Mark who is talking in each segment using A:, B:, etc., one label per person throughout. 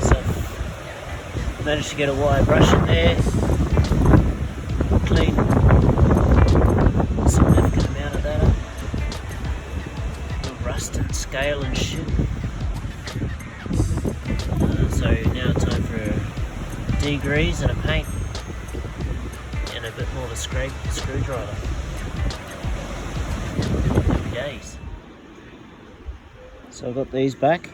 A: So managed to get a wire brush in there, clean a significant amount of that up. The rust and scale and shit. So now time for a degrease and a paint and a bit more of a screwdriver. Happy days. So I got these back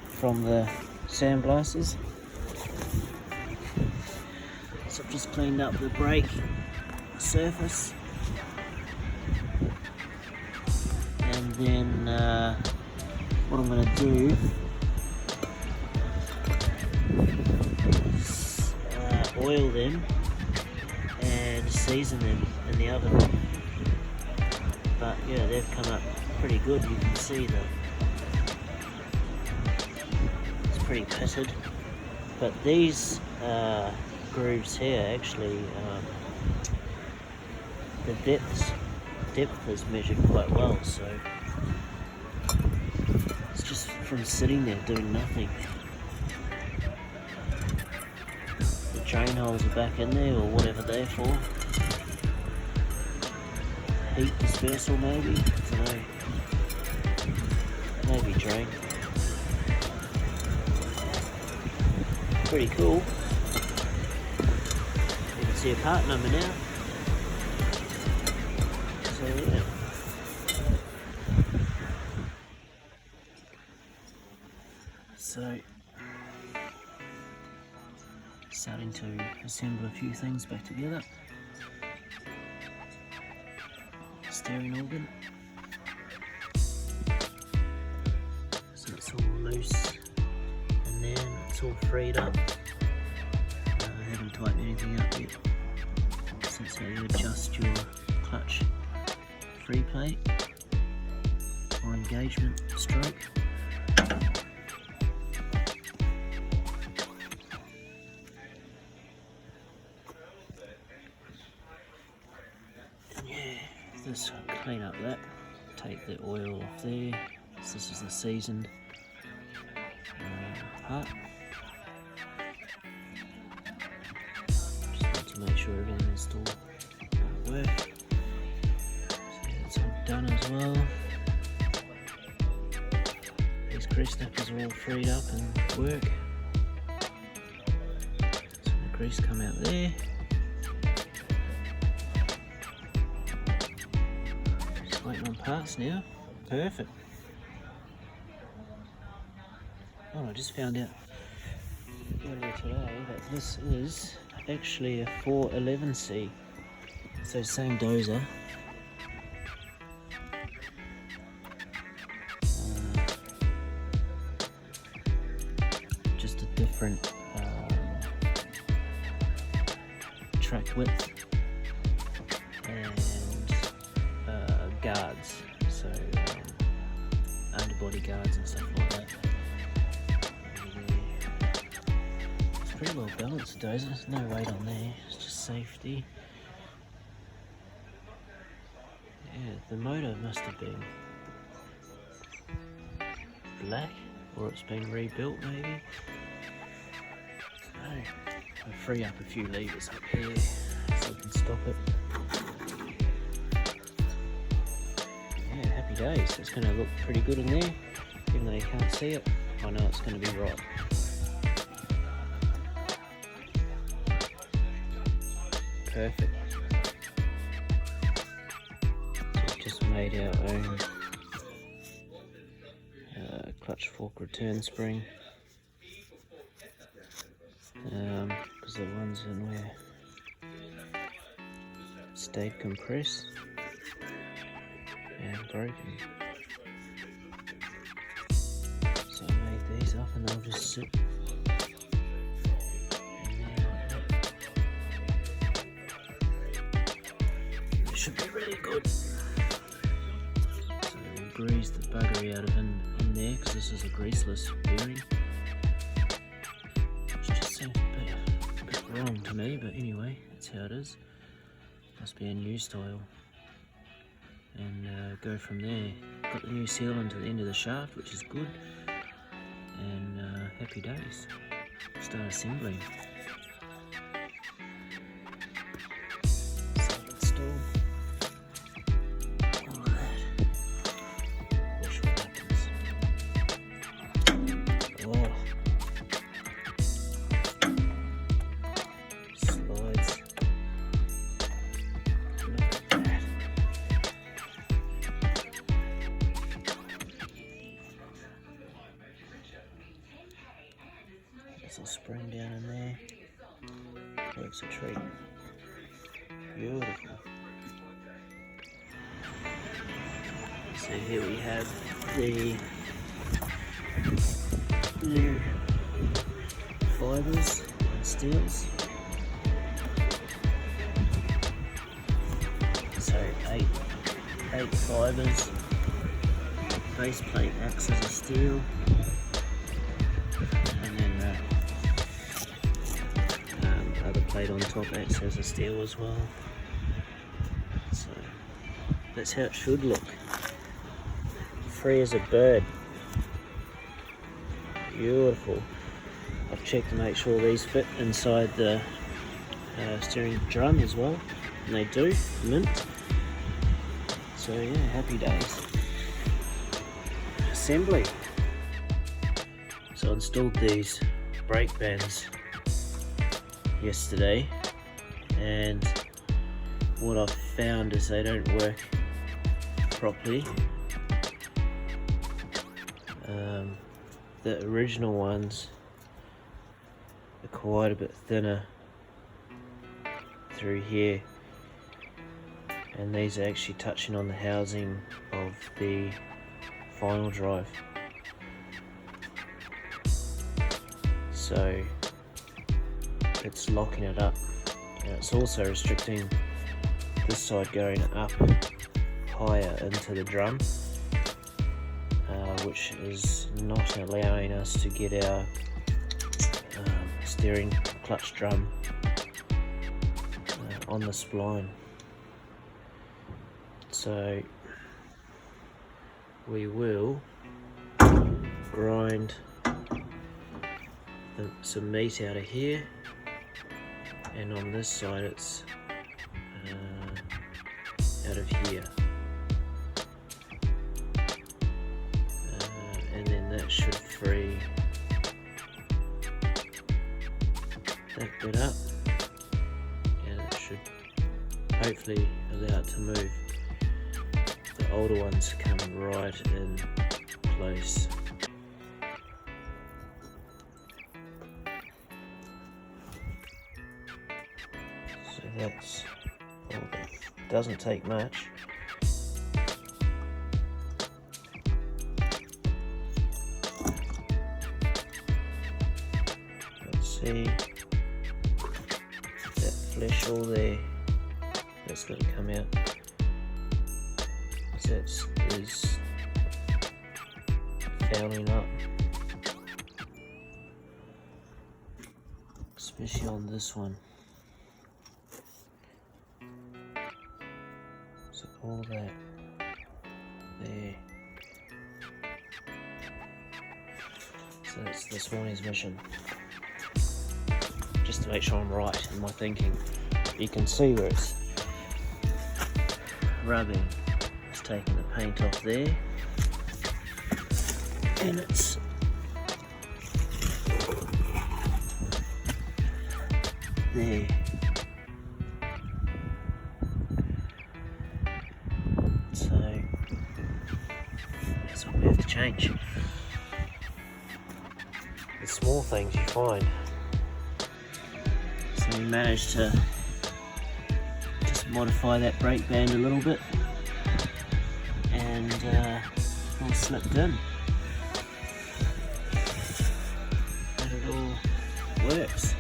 A: from the sandblasters. So I've just cleaned up the brake surface, and then what I'm going to do is oil them and season them in the oven. But yeah, they've come up pretty good. You can see that it's pretty pitted. But these grooves here actually, the depth is measured quite well, so it's just from sitting there doing nothing. The drain holes are back in there, or whatever they're for. Heat dispersal maybe, I don't know. Maybe drain. Pretty cool. You can see a part number now. So yeah. So starting to assemble a few things back together. Steering organ. So it's all loose, and then it's all freed up. I haven't tightened anything up yet. So that's how you adjust your clutch free plate or engagement stroke. And yeah, just clean up that, take the oil off there. So this is the seasoned part. Just want to make sure everything is still at work. So yeah, it's all done as well. These grease knackers are all freed up and work. So the grease come out there. Just waiting on parts now. Perfect. Oh, I just found out earlier today that this is actually a 411C, so same dozer. Just a different track width and guards, so underbody guards and stuff like that. Pretty well balanced dozer, there's no weight on there, it's just safety. Yeah, the motor must have been black, or it's been rebuilt maybe. So, I'll free up a few levers up here so I can stop it. Yeah, happy days, it's going to look pretty good in there. Even though you can't see it, I know it's going to be right. Perfect. So we've just made our own clutch fork return spring, because the ones in there stayed compressed and broken. So I made these up and they'll just sit. Should be really good. So we'll grease the buggery out of in there, because this is a greaseless bearing. Which just seems a bit wrong to me, but anyway, that's how it is. Must be a new style. And go from there. got the new seal onto the end of the shaft, which is good, and happy days. Start assembling. So install all of that. Watch what happens. Oh, slides. Look at that. There's a spring down in there. Works a treat. Beautiful. So here we have the new fibres and steels. So eight fibres. Base plate acts as a steel, and then other plate on top acts as a steel as well. So that's how it should look. Free as a bird. Beautiful. I've checked to make sure these fit inside the steering drum as well, and they do, mint. So yeah, happy days. Assembly. So I installed these brake bands yesterday, and what I've found is they don't work properly. The original ones are quite a bit thinner through here, and these are actually touching on the housing of the final drive. So it's locking it up, and it's also restricting this side going up higher into the drum, which is not allowing us to get our steering clutch drum on the spline. So we will grind some meat out of here, and on this side it's out of here, and then that should free that bit up, and it should hopefully allow it to move. The older ones come right in place. So that's all. Doesn't take much. Let's see that flesh all there. That's got to come out. That is fouling up, especially on this one. So all that there. So that's this morning's mission. Just to make sure I'm right in my thinking. You can see where it's rubbing. It's taking the paint off there, and it's there. So that's what we have to change. The small things you find. So we managed to just modify that brake band a little bit, and all slipped in, and it all works.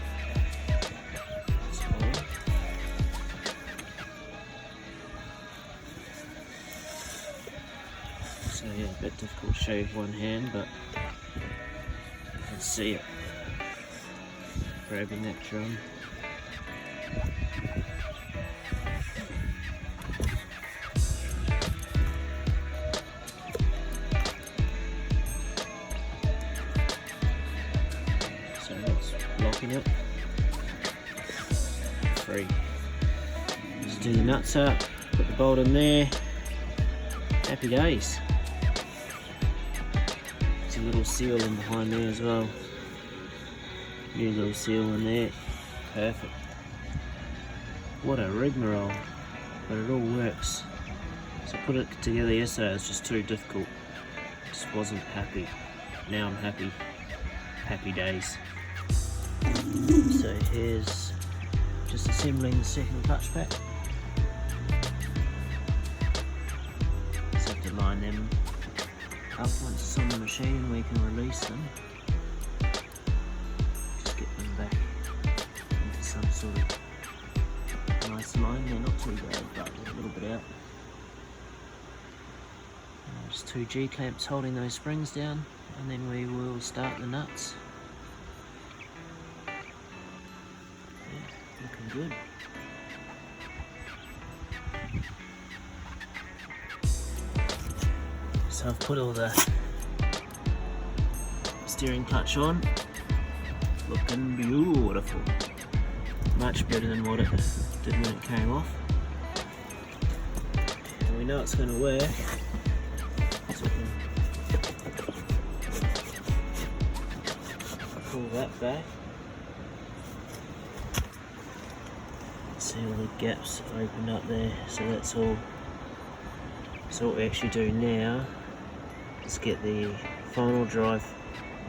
A: So yeah, a bit difficult to show with one hand, but you can see it grabbing that drum. Just do the nuts up, put the bolt in there, happy days. There's a little seal in behind there as well. New little seal in there, perfect. What a rigmarole, but it all works. So I put it together yesterday, it was just too difficult. Just wasn't happy. Now I'm happy. Happy days. So here's just assembling the second clutch pack. Just have to line them up once it's on the machine, we can release them. Just get them back into some sort of nice line. They're not too bad, but they're a little bit out. Just 2 G-clamps holding those springs down, and then we will start the nuts. Yeah, looking good. So I've put all the steering clutch on, looking beautiful. Much better than what it did when it came off. And we know it's going to work. So we can pull that back. See all the gaps opened up there. So that's all. So what we actually do now is get the final drive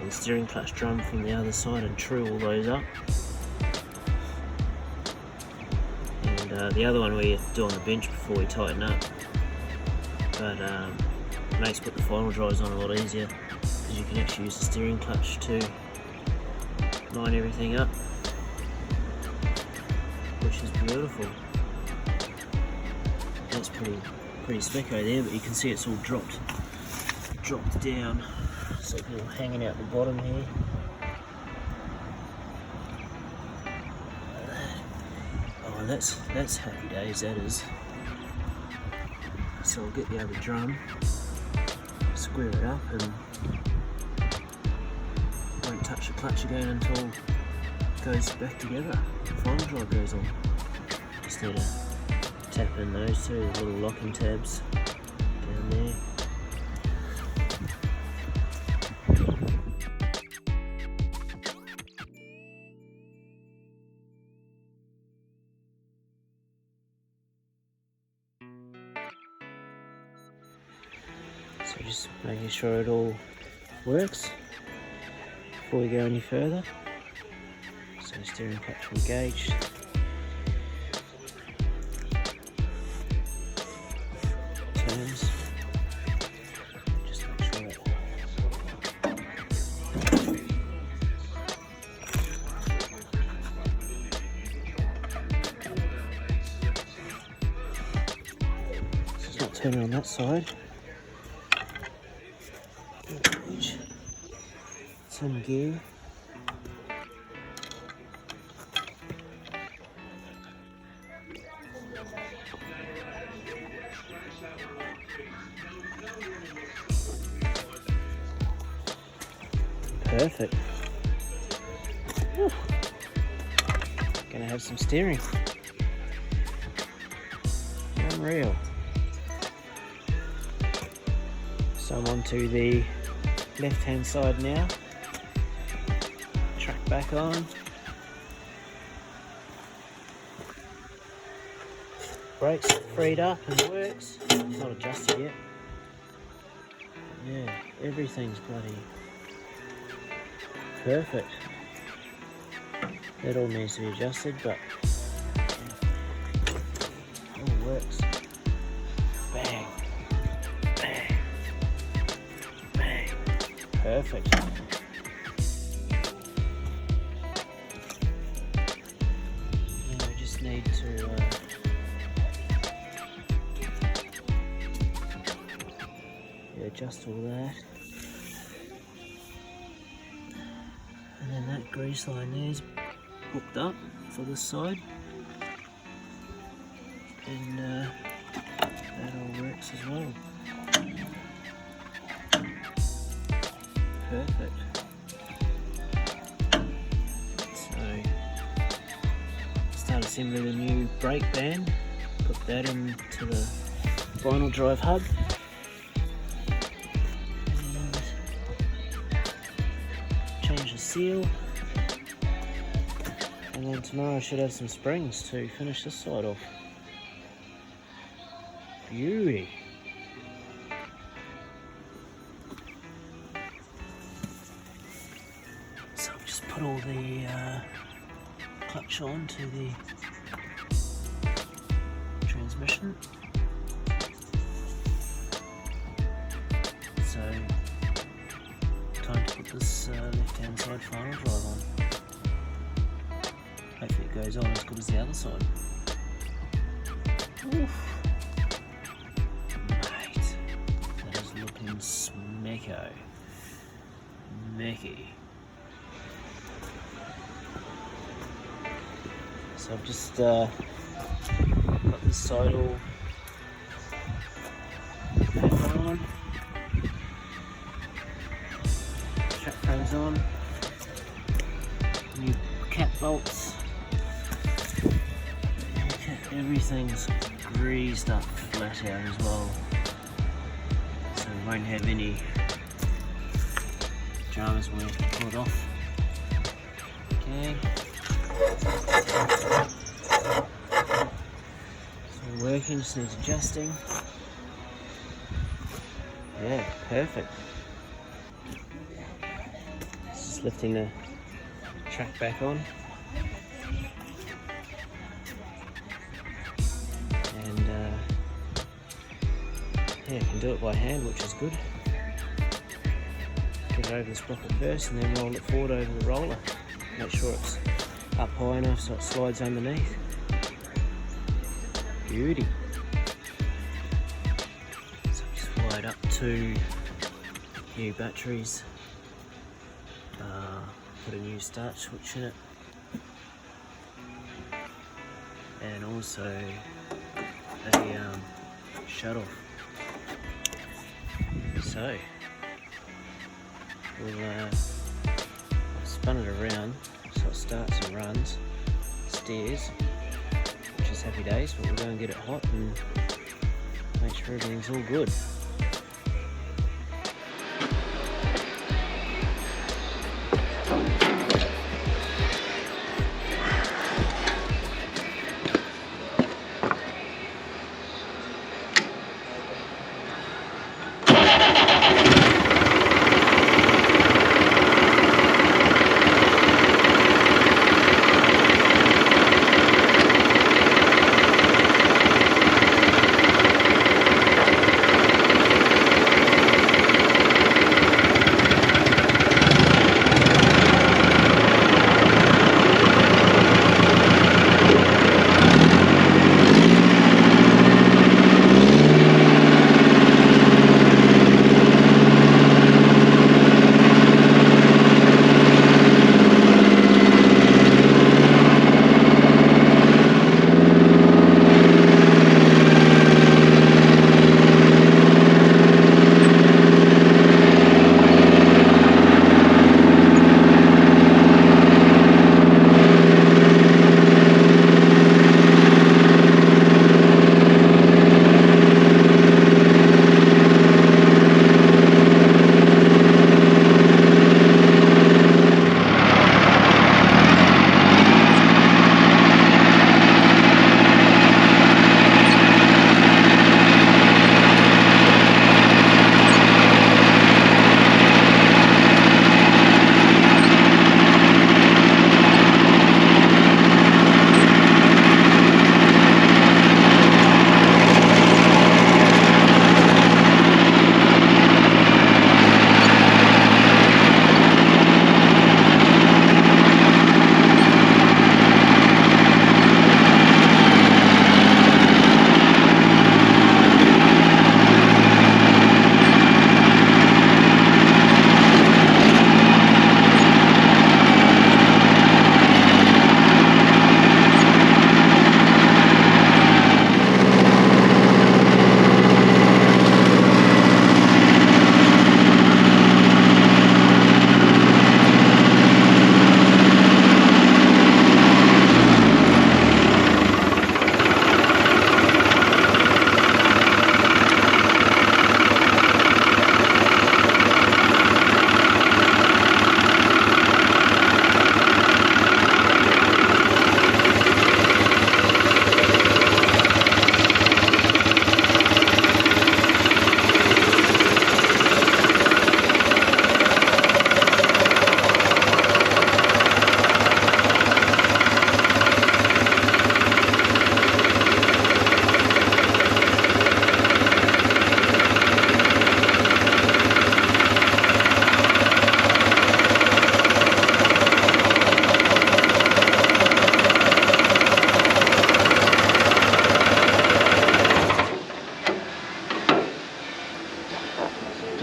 A: or the steering clutch drum from the other side and true all those up. And the other one we do on the bench before we tighten up. But makes put the final drives on a lot easier because you can actually use the steering clutch to line everything up, which is beautiful. That's pretty specko there, but you can see it's all dropped down, so it's all hanging out the bottom here. Oh, that's happy days, that is. So I'll get the other drum, square it up, and won't touch the clutch again until it goes back together. The final drive goes on. Just need to tap in those two little locking tabs down there. So just making sure it all works before we go any further. So steering clutch engaged. Turns. Just make sure it. So it's not turning on that side. It's in gear. Perfect. Whew. Gonna have some steering. Unreal. So I'm onto the left hand side now. Track back on. Brakes freed up and works. It's not adjusted yet. Yeah, everything's bloody perfect. That all needs to be adjusted, but it all works. Bang, bang, bang. Perfect. And we just need to adjust all that. And then that grease line there is hooked up for this side. And that all works as well. Perfect. So, start assembling the new brake band. put that into the vinyl drive hub. And change the seal. And then tomorrow I should have some springs to finish this side off. Beauty. So I've just put all the clutch on to the transmission. So time to put this left-hand side final drive on. Hopefully it goes on as good as the other side. Oof. Mate, that is looking smecko. Mecky. So I've just got this side all on. Strap frames on. New cap bolts. Everything's greased up flat out as well, so we won't have any dramas when we have to pull it off. Okay, so working, just needs adjusting. Yeah, perfect. Just lifting the track back on. Yeah, I can do it by hand, which is good. Get it over the sprocket first and then roll it forward over the roller. Make sure it's up high enough so it slides underneath. Beauty. So I've just wired up 2 new batteries. Put a new start switch in it. And also a shut-off. So I've spun it around so it starts and runs, steers, which is happy days, but we'll go and get it hot and make sure everything's all good.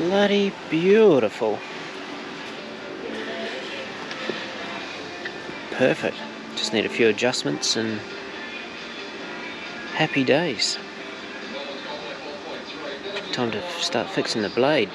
A: bloody beautiful. Perfect. Just need a few adjustments and happy days. Time to start fixing the blade.